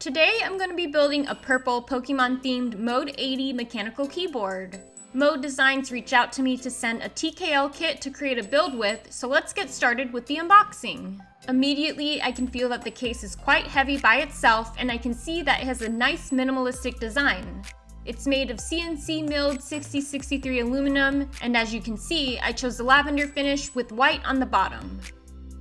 Today I'm going to be building a purple Pokemon themed Mode 80 mechanical keyboard. Mode Designs reached out to me to send a TKL kit to create a build with, so let's get started with the unboxing. Immediately I can feel that the case is quite heavy by itself, and I can see that it has a nice minimalistic design. It's made of CNC milled 6063 aluminum, and as you can see, I chose the lavender finish with white on the bottom.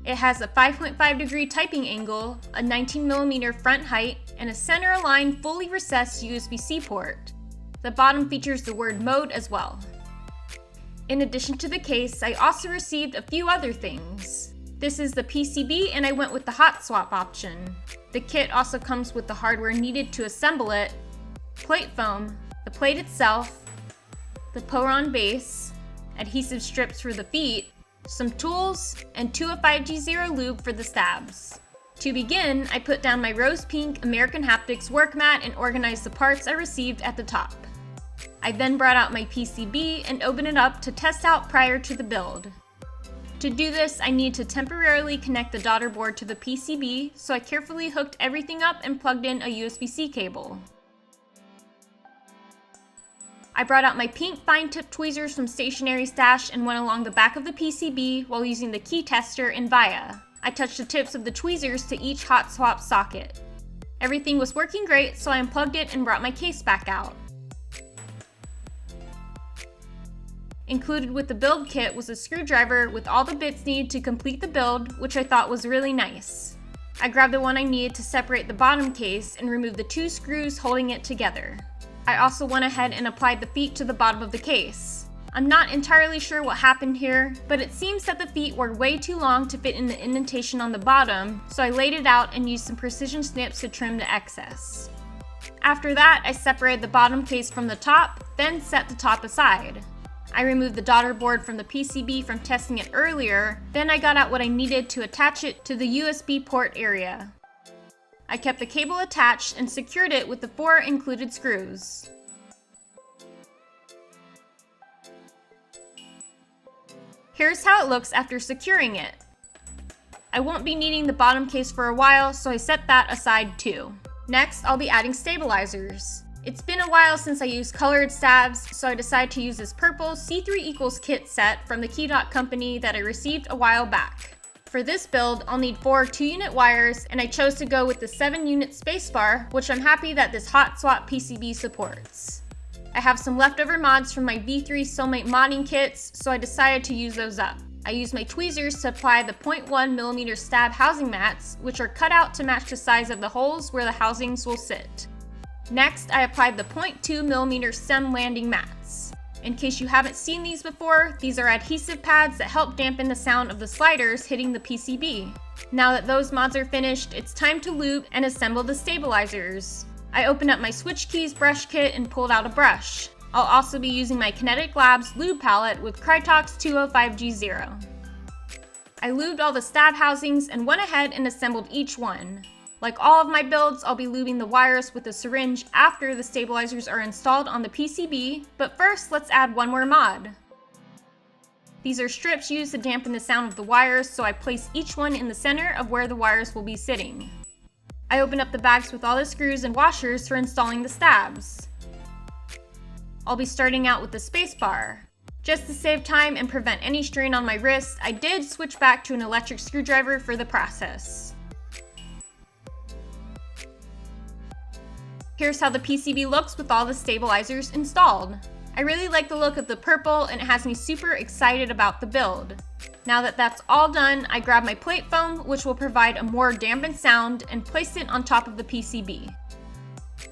It has a 5.5 degree typing angle, a 19mm front height, and a center-aligned fully recessed USB-C port. The bottom features the word mode as well. In addition to the case, I also received a few other things. This is the PCB, and I went with the hot swap option. The kit also comes with the hardware needed to assemble it, plate foam, the plate itself, the Poron base, adhesive strips for the feet, some tools, and 205G0 lube for the stabs. To begin, I put down my rose pink American Haptics work mat and organized the parts I received at the top. I then brought out my PCB and opened it up to test out prior to the build. To do this, I need to temporarily connect the daughter board to the PCB, so I carefully hooked everything up and plugged in a USB-C cable. I brought out my pink fine tip tweezers from Stationery Stash and went along the back of the PCB while using the key tester in Via. I touched the tips of the tweezers to each hot swap socket. Everything was working great, so I unplugged it and brought my case back out. Included with the build kit was a screwdriver with all the bits needed to complete the build, which I thought was really nice. I grabbed the one I needed to separate the bottom case and remove the two screws holding it together. I also went ahead and applied the feet to the bottom of the case. I'm not entirely sure what happened here, but it seems that the feet were way too long to fit in the indentation on the bottom, so I laid it out and used some precision snips to trim the excess. After that, I separated the bottom case from the top, then set the top aside. I removed the daughter board from the PCB from testing it earlier, then I got out what I needed to attach it to the USB port area. I kept the cable attached and secured it with the 4 included screws. Here's how it looks after securing it. I won't be needing the bottom case for a while, so I set that aside too. Next, I'll be adding stabilizers. It's been a while since I used colored stabs, so I decided to use this purple C3 equals kit set from the Keycap company that I received a while back. For this build, I'll need 4 2-unit wires, and I chose to go with the 7-unit spacebar, which I'm happy that this hot swap PCB supports. I have some leftover mods from my V3 Soulmate modding kits, so I decided to use those up. I used my tweezers to apply the 0.1mm stab housing mats, which are cut out to match the size of the holes where the housings will sit. Next, I applied the 0.2mm stem landing mats. In case you haven't seen these before, these are adhesive pads that help dampen the sound of the sliders hitting the PCB. Now that those mods are finished, it's time to lube and assemble the stabilizers. I opened up my switch keys brush kit and pulled out a brush. I'll also be using my Kinetic Labs lube palette with Krytox 205G0. I lubed all the stab housings and went ahead and assembled each one. Like all of my builds, I'll be lubing the wires with a syringe after the stabilizers are installed on the PCB, but first let's add one more mod. These are strips used to dampen the sound of the wires, so I place each one in the center of where the wires will be sitting. I open up the bags with all the screws and washers for installing the stabs. I'll be starting out with the spacebar. Just to save time and prevent any strain on my wrist, I did switch back to an electric screwdriver for the process. Here's how the PCB looks with all the stabilizers installed. I really like the look of the purple, and it has me super excited about the build. Now that that's all done, I grab my plate foam, which will provide a more dampened sound, and place it on top of the PCB.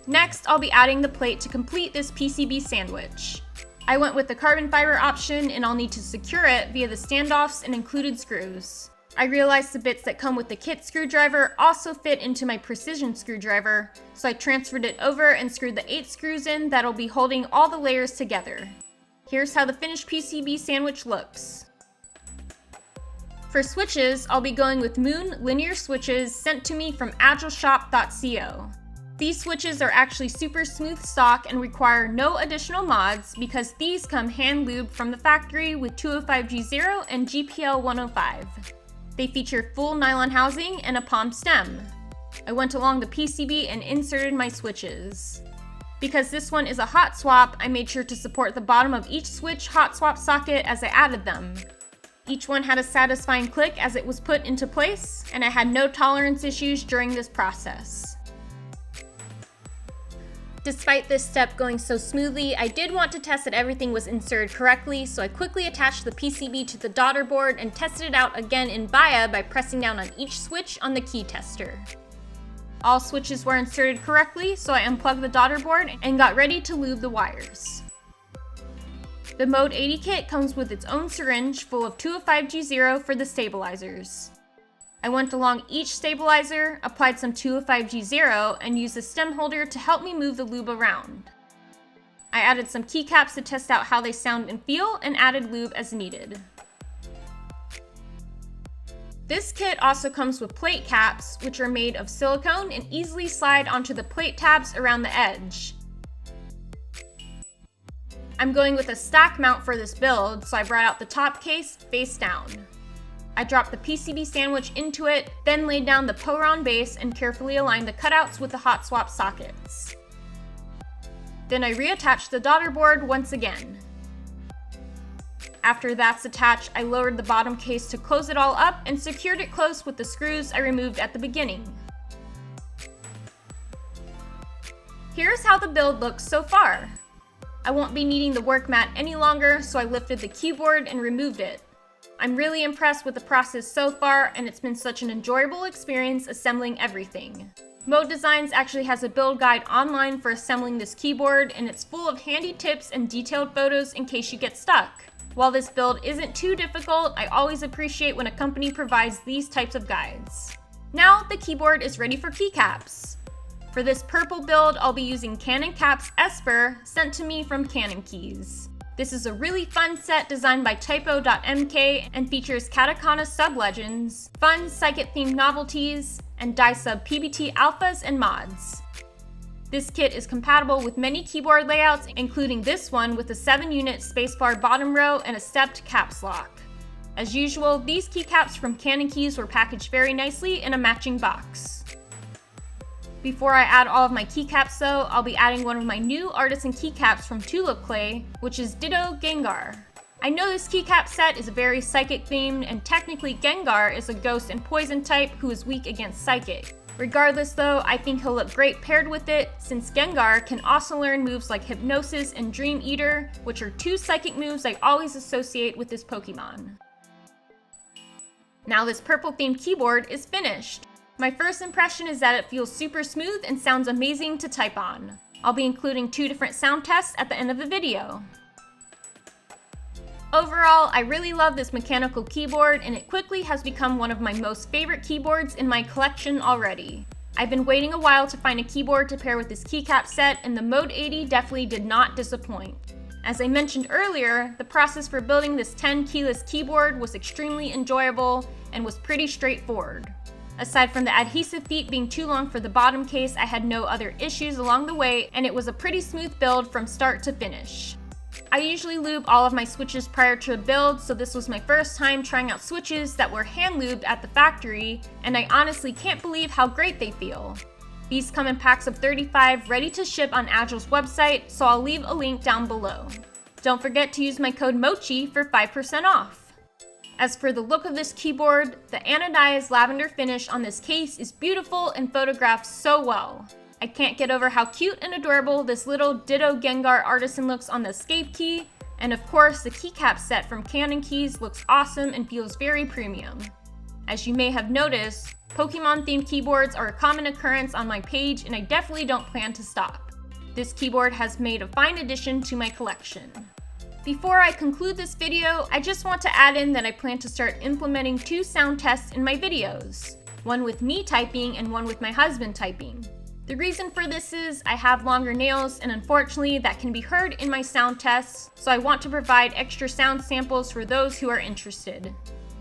Next, I'll be adding the plate to complete this PCB sandwich. I went with the carbon fiber option, and I'll need to secure it via the standoffs and included screws. I realized the bits that come with the kit screwdriver also fit into my precision screwdriver, so I transferred it over and screwed the 8 screws in that'll be holding all the layers together. Here's how the finished PCB sandwich looks. For switches, I'll be going with Moon linear switches sent to me from agileshop.co. These switches are actually super smooth stock and require no additional mods because these come hand lubed from the factory with 205G0 and GPL 105. They feature full nylon housing and a palm stem. I went along the PCB and inserted my switches. Because this one is a hot swap, I made sure to support the bottom of each switch hot swap socket as I added them. Each one had a satisfying click as it was put into place, and I had no tolerance issues during this process. Despite this step going so smoothly, I did want to test that everything was inserted correctly, so I quickly attached the PCB to the daughter board and tested it out again in BIA by pressing down on each switch on the key tester. All switches were inserted correctly, so I unplugged the daughter board and got ready to lube the wires. The Mode 80 kit comes with its own syringe full of 205G0 for the stabilizers. I went along each stabilizer, applied some 205G0, and used a stem holder to help me move the lube around. I added some keycaps to test out how they sound and feel, and added lube as needed. This kit also comes with plate caps, which are made of silicone and easily slide onto the plate tabs around the edge. I'm going with a stack mount for this build, so I brought out the top case face down. I dropped the PCB sandwich into it, then laid down the Poron base and carefully aligned the cutouts with the hot swap sockets. Then I reattached the daughter board once again. After that's attached, I lowered the bottom case to close it all up and secured it close with the screws I removed at the beginning. Here's how the build looks so far. I won't be needing the work mat any longer, so I lifted the keyboard and removed it. I'm really impressed with the process so far, and it's been such an enjoyable experience assembling everything. Mode Designs actually has a build guide online for assembling this keyboard, and it's full of handy tips and detailed photos in case you get stuck. While this build isn't too difficult, I always appreciate when a company provides these types of guides. Now the keyboard is ready for keycaps. For this purple build, I'll be using CannonCaps Esper, sent to me from Canon Keys. This is a really fun set designed by Typo.mk and features Katakana sub-legends, fun Psychic-themed novelties, and die-sub PBT alphas and mods. This kit is compatible with many keyboard layouts, including this one with a 7-unit spacebar bottom row and a stepped caps lock. As usual, these keycaps from Canon Keys were packaged very nicely in a matching box. Before I add all of my keycaps though, I'll be adding one of my new Artisan keycaps from Tulip clay, which is Ditto Gengar. I know this keycap set is very Psychic themed, and technically Gengar is a ghost and poison type who is weak against Psychic. Regardless though, I think he'll look great paired with it, since Gengar can also learn moves like Hypnosis and Dream Eater, which are two Psychic moves I always associate with this Pokemon. Now this purple themed keyboard is finished. My first impression is that it feels super smooth and sounds amazing to type on. I'll be including 2 different sound tests at the end of the video. Overall, I really love this mechanical keyboard, and it quickly has become one of my most favorite keyboards in my collection already. I've been waiting a while to find a keyboard to pair with this keycap set, and the Mode 80 definitely did not disappoint. As I mentioned earlier, the process for building this 10 keyless keyboard was extremely enjoyable and was pretty straightforward. Aside from the adhesive feet being too long for the bottom case, I had no other issues along the way, and it was a pretty smooth build from start to finish. I usually lube all of my switches prior to a build, so this was my first time trying out switches that were hand lubed at the factory, and I honestly can't believe how great they feel. These come in packs of 35 ready to ship on Agile's website, so I'll leave a link down below. Don't forget to use my code MOCHI for 5% off. As for the look of this keyboard, the anodized lavender finish on this case is beautiful and photographed so well. I can't get over how cute and adorable this little Ditto Gengar Artisan looks on the escape key, and of course the keycap set from Canon Keys looks awesome and feels very premium. As you may have noticed, Pokemon themed keyboards are a common occurrence on my page, and I definitely don't plan to stop. This keyboard has made a fine addition to my collection. Before I conclude this video, I just want to add in that I plan to start implementing 2 sound tests in my videos. One with me typing and one with my husband typing. The reason for this is I have longer nails, and unfortunately that can be heard in my sound tests, so I want to provide extra sound samples for those who are interested.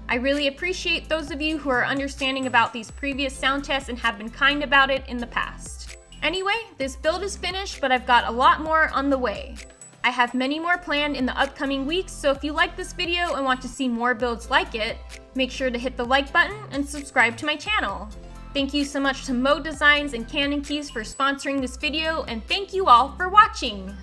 I really appreciate those of you who are understanding about these previous sound tests and have been kind about it in the past. Anyway, this build is finished, but I've got a lot more on the way. I have many more planned in the upcoming weeks, so if you like this video and want to see more builds like it, make sure to hit the like button and subscribe to my channel. Thank you so much to Mo Designs and Canon Keys for sponsoring this video, and thank you all for watching!